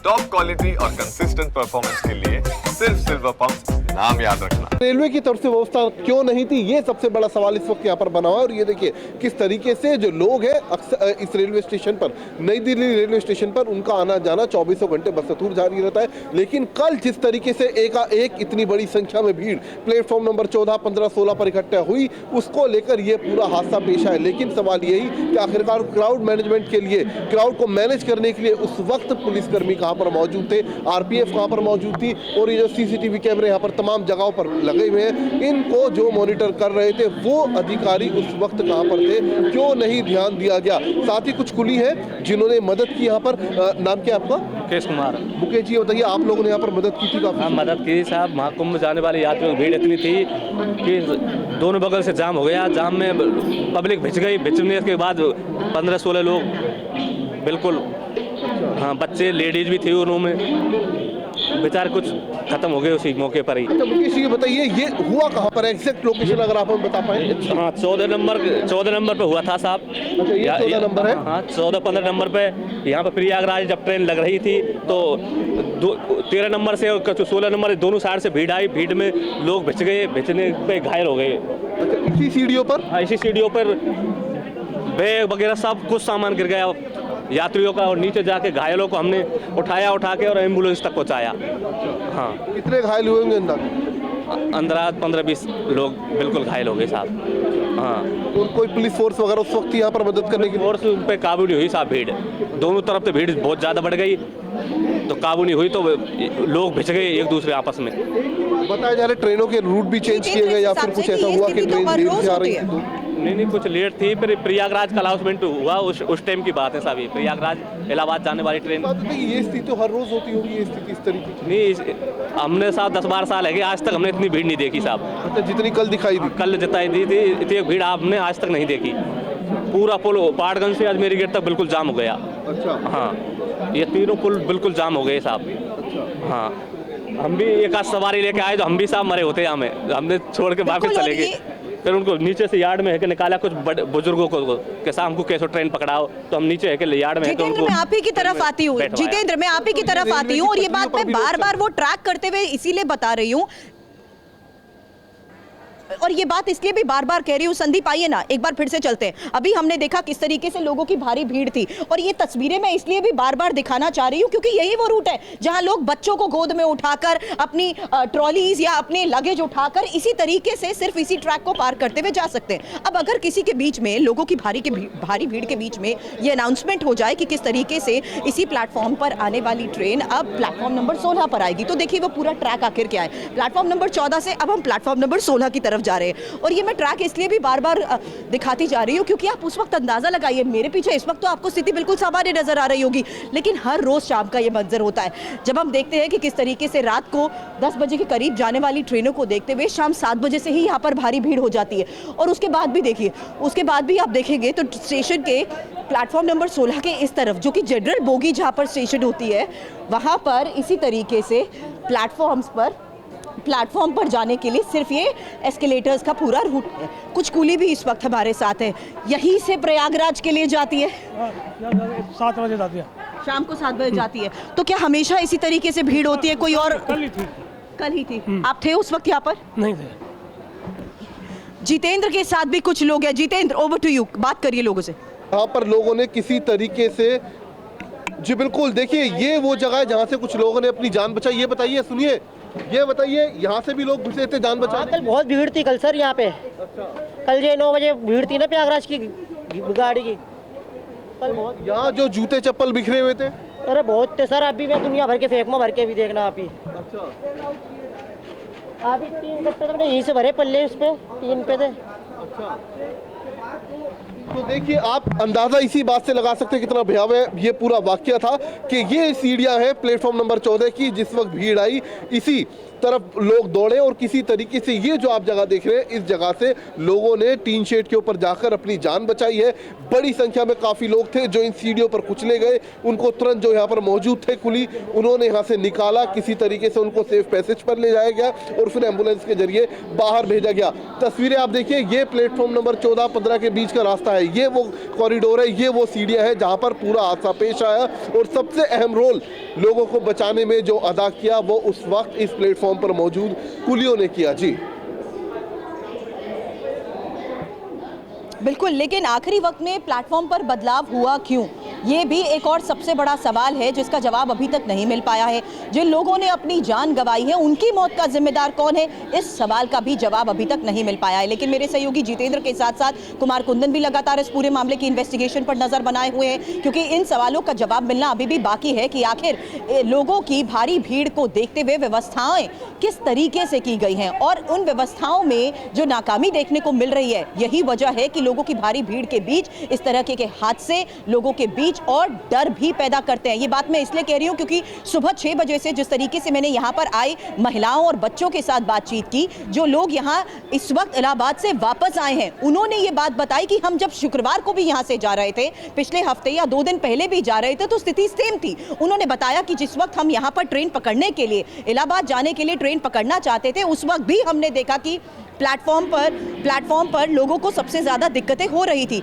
Top quality और consistent performance के लिए सिर्फ सिल्वर पंप नाम याद रखना। रेलवे की तरफ से व्यवस्था क्यों नहीं थी, ये सबसे बड़ा सवाल इस वक्त यहाँ पर बना हुआ है। और ये देखिए किस तरीके से जो लोग हैं अक्सर इस रेलवे स्टेशन पर, नई दिल्ली रेलवे स्टेशन पर, उनका आना जाना 24 घंटे बदस्तूर जारी रहता है। लेकिन कल जिस तरीके से एकाएक इतनी बड़ी संख्या में भीड़ प्लेटफॉर्म नंबर 14, 15, 16 पर इकट्ठा हुई, उसको लेकर ये पूरा हादसा पेश आया। लेकिन सवाल यही कि आखिरकार क्राउड मैनेजमेंट के लिए, क्राउड को मैनेज करने के लिए उस वक्त पुलिसकर्मी कहाँ पर मौजूद थे, आरपीएफ कहाँ पर मौजूद थी, और ये जो सीसीटीवी कैमरे यहाँ पर तमाम जगहों पर लगे हुए हैं, इनको जो मॉनिटर कर रहे थे वो अधिकारी उस वक्त कहाँ पर थे, क्यों नहीं ध्यान दिया गया। साथ ही कुछ कुली हैं जिन्होंने मदद की यहाँ पर। नाम क्या आपका? मुकेश कुमार। मुकेश जी बताइए, आप लोगों ने यहाँ पर मदद की थी? हाँ, मदद की साहब। महाकुंभ जाने वाले यात्रियों की भीड़ इतनी थी कि दोनों बगल से जाम हो गया। जाम में पब्लिक भिज गई। भिजने के बाद 15-16 लोग बिल्कुल, हाँ, बच्चे लेडीज भी थी उन्होंने, बेचारे कुछ खत्म हो गए उसी मौके पर ही। अच्छा मुकेश जी बताइए, ये हुआ कहाँ पर, एग्जैक्ट लोकेशन अगर आप हमें बता पाएं? हाँ, 14 नंबर पे हुआ था साहब। अच्छा, ये 14 नंबर है? हाँ, 14-15 नंबर पे यहाँ पे प्रयागराज जब ट्रेन लग रही थी तो 13 नंबर से और 16 नंबर दोनों साइड से भीड़ आई। भीड़ में लोग भिज गए, भिजने पे घायल हो गए। अच्छा, इसी सीढ़ियों पर? हाँ, इसी सीढ़ियों पर बैग वगैरह सब कुछ सामान गिर गया यात्रियों का, और नीचे जाके घायलों को हमने उठा के और एम्बुलेंस तक पहुंचाया। हाँ। कितने घायल हुए होंगे अंदाज़? अंदर 15-20 लोग बिल्कुल घायल हो गए साहब। हाँ। और कोई पुलिस फोर्स वगैरह उस वक्त यहाँ पर मदद करने की? फोर्स पे काबू नहीं हुई साहब। भीड़ दोनों तरफ से भीड़ बहुत ज़्यादा बढ़ गई, तो काबू नहीं हुई, तो लोग भिज गए एक दूसरे आपस में। बताया जा रहा है ट्रेनों के रूट भी चेंज किए गए, या फिर कुछ ऐसा हुआ कि ट्रेन देर से आ रही है? नहीं, कुछ लेट थी। फिर प्रयागराज का अनाउंसमेंट हुआ, उस टाइम की बात है साहब। ये प्रयागराज इलाहाबाद जाने वाली ट्रेन। ये स्थिति तो हर रोज होती होगी, ये स्थिति इस तरीके की? नहीं, हमने साहब 10-12 साल है कि आज तक हमने इतनी भीड़ नहीं देखी साहब। अच्छा, जितनी कल दिखाई दी? कल जिताई दी थी, इतनी भीड़ आपने आज तक नहीं देखी। पूरा पुल पाटगंज से अजमेरी गेट तक बिल्कुल जाम हो गया। अच्छा। हाँ, ये तीनों पुल बिल्कुल जाम हो गए साहब। हाँ, हम भी एक आध सवारी लेके आए तो हम भी साहब मरे होते यहाँ में, हमने छोड़ के वापस चले गए। फिर उनको नीचे से यार्ड में है कि निकाला कुछ बड़े बुजुर्गों को कि शाम को कैसे ट्रेन पकड़ाओ, तो हम नीचे है कि यार्ड में है, तो उनको मैं आप ही की तरफ आती हूँ। जितेंद्र, मैं आप ही की तरफ आती हूँ, और ये बात मैं बार-बार वो ट्रैक करते हुए इसीलिए बता रही हूँ, और ये बात इसलिए भी बार-बार कह रही हूँ। संदीप आइए ना, एक बार फिर से चलते हैं। अभी हमने देखा किस तरीके से लोगों की भारी भीड़ थी, और ये तस्वीरें मैं इसलिए भी बार-बार दिखाना चाह रही हूँ क्योंकि यही वो रूट है जहां लोग बच्चों को गोद में उठाकर, अपनी ट्रॉलीज या अपने लगेज उठाकर इसी तरीके से सिर्फ इसी ट्रैक को पार करते हुए जा सकते हैं। अब अगर किसी के बीच में, लोगों की भारी भीड़ के बीच में ये अनाउंसमेंट हो जाए कि किस तरीके से इसी प्लेटफॉर्म पर आने वाली ट्रेन अब प्लेटफॉर्म नंबर 16 पर आएगी, तो देखिए वो पूरा ट्रैक आखिर क्या है। प्लेटफॉर्म नंबर 14 से अब हम प्लेटफॉर्म नंबर 16 की तरफ जा रहे हैं, और ये मैं ट्रैक इसलिए भी बार-बार दिखाती जा रही हूँ क्योंकि आप उस वक्त अंदाजा लगाइए, मेरे पीछे इस वक्त तो आपको स्थिति बिल्कुल सामान्य नजर आ रही होगी, लेकिन हर रोज शाम का ये मंजर होता है जब हम देखते हैं कि किस तरीके से रात को 10 बजे के करीब जाने वाली ट्रेनों को देखते हुए शाम 7 बजे से ही यहाँ पर भारी भीड़ हो जाती है। और उसके बाद भी देखिए, उसके बाद भी आप देखेंगे तो स्टेशन के प्लेटफॉर्म नंबर 16 के इस तरफ, जो कि जनरल बोगी जहाँ पर स्टेशन होती है, वहाँ पर इसी तरीके से प्लेटफॉर्म पर जाने के लिए सिर्फ ये एस्केलेटर्स का पूरा रूट है। कुछ कुली भी इस वक्त हमारे साथ है। यहीं से प्रयागराज के लिए जाती है, 7 बजे जाती है, शाम को 7 बजे जाती है। तो क्या हमेशा इसी तरीके से भीड़ होती है? कोई और? कल ही थी। आप थे उस वक्त यहाँ पर? नहीं थे। जितेंद्र के साथ भी कुछ लोग हैं। जितेंद्र, ओवर टू यू, बात करिए लोगों से। यहाँ पर लोगों ने किसी तरीके से, जी बिल्कुल, देखिए ये वो जगह है जहाँ से कुछ लोगों ने अपनी जान बचाई। ये बताइए, सुनिए, ये बताइए, यहाँ से भी लोग घुसे थे जान बचाने? कल बहुत भीड़ थी कल सर यहाँ पे। अच्छा। कल ये 9 बजे भीड़ थी ना प्रयागराज की गाड़ी की। कल बहुत, यहाँ जो जूते चप्पल बिखरे हुए थे? अरे बहुत थे सर, अभी मैं दुनिया भर के फेंक में भर के भी देखना आप ही। अच्छा। अभी 3 गट्टे तो यहीं से भरे पल्ले, उस पे 3 पे थे। अच्छा, तो देखिए आप अंदाजा इसी बात से लगा सकते हैं कितना भयावह ये पूरा वाकया था कि ये सीढ़ियां हैं प्लेटफॉर्म नंबर 14 की। जिस वक्त भीड़ आई इसी तरफ लोग दौड़े और किसी तरीके से ये जो आप जगह देख रहे हैं, इस जगह से लोगों ने टीन शेड के ऊपर जाकर अपनी जान बचाई है। बड़ी संख्या में काफी लोग थे जो इन सीढ़ियों पर कुचले गए, उनको तुरंत जो यहाँ पर मौजूद थे कुली, उन्होंने यहाँ से निकाला, किसी तरीके से उनको सेफ पैसेज पर ले जाया गया और फिर एम्बुलेंस के जरिए बाहर भेजा गया। तस्वीरें आप देखिए, ये प्लेटफॉर्म नंबर 14-15 के बीच का रास्ता है, ये वो कॉरिडोर है, ये वो सीढ़ियां हैं जहां पर पूरा हादसा पेश आया और सबसे अहम रोल लोगों को बचाने में जो अदा किया वो उस वक्त इस प्लेटफॉर्म पर मौजूद कुलियों ने किया। जी बिल्कुल, लेकिन आखिरी वक्त में प्लेटफॉर्म पर बदलाव हुआ क्यों, ये भी एक और सबसे बड़ा सवाल है जिसका जवाब अभी तक नहीं मिल पाया है। जिन लोगों ने अपनी जान गंवाई है उनकी मौत का जिम्मेदार कौन है, इस सवाल का भी जवाब अभी तक नहीं मिल पाया है। लेकिन मेरे सहयोगी जितेंद्र के साथ साथ कुमार कुंदन भी लगातार इस पूरे मामले की इन्वेस्टिगेशन पर नजर बनाए हुए हैं, क्योंकि इन सवालों का जवाब मिलना अभी भी बाकी है कि आखिर लोगों की भारी भीड़ को देखते हुए व्यवस्थाएं किस तरीके से की गई हैं और उन व्यवस्थाओं में जो नाकामी देखने को मिल रही है, यही वजह है कि लोगों की भारी भीड़ के बीच इस तरह के हादसे लोगों के बीच और डर भी पैदा करते हैं। ये बात मैं इसलिए कह रही हूं क्योंकि सुबह 6 बजे से जिस तरीके से मैंने यहां पर आई महिलाओं और बच्चों के साथ बातचीत की, जो लोग यहां इस वक्त इलाहाबाद से वापस आए हैं, उन्होंने ये बात बताई कि हम जब शुक्रवार को भी यहां से जा रहे थे, पिछले हफ्ते या 2 दिन पहले भी जा रहे थे, तो स्थिति सेम थी। उन्होंने बताया कि जिस वक्त हम यहां पर ट्रेन पकड़ने के लिए इलाहाबाद जाने के लिए ट्रेन पकड़ना चाहते थे, उस वक्त भी हमने देखा कि प्लेटफॉर्म पर लोगों को सबसे ज्यादा दिक्कतें हो रही थी।